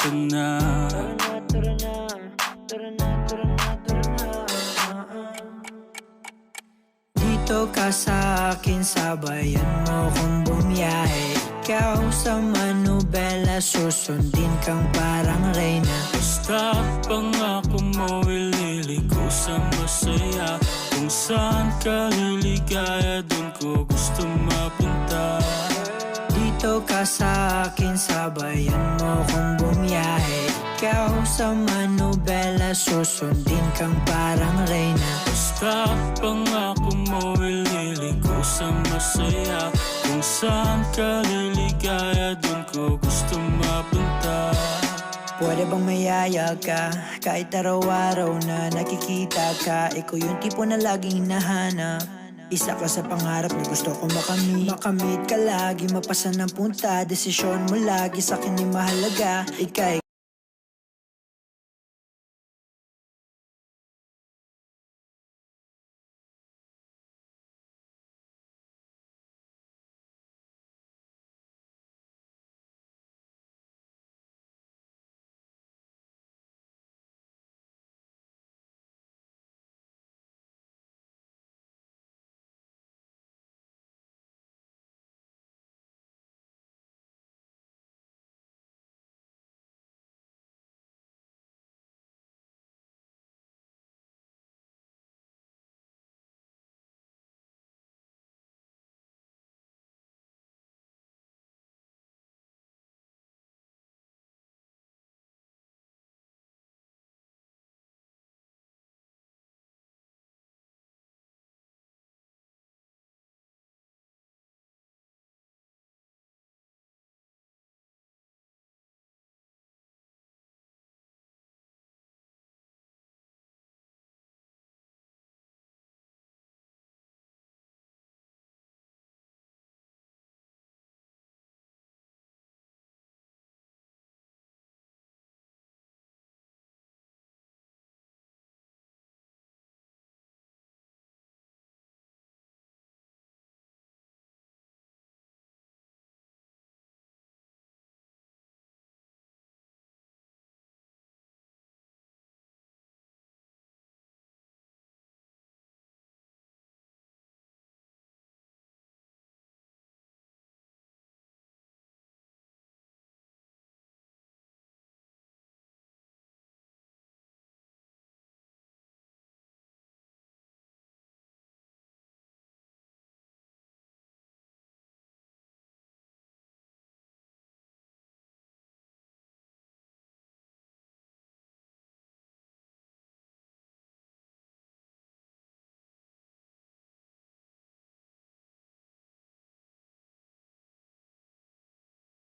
ka na. Tara na, tara na, tara na, tara na, tara na. Dito ka sa akin, sabayan mo kong bumiyahe. Ikaw sa manubela, susundin kang parang reyna. Basta pangako mo, ililiko sa masaya. Kung saan ka liligaya, dun ko gusto mapunta. Dito ka sa akin, sabayan mo kong bumiyahe. Ikaw sa manubela, susundin kang parang reyna. Basta pangako mo, ililiko sa masaya. Kung saan ka liligaya, dun ko gusto mapunta. Pwede bang mayaya ka? Kahit araw-araw na nakikita ka, ikaw yung tipo na laging hinahanap. Isa ka sa pangarap na gusto kong makamit ka lagi, mapasa ng punta. Desisyon mo lagi sa'kin ay mahalaga. Ika'y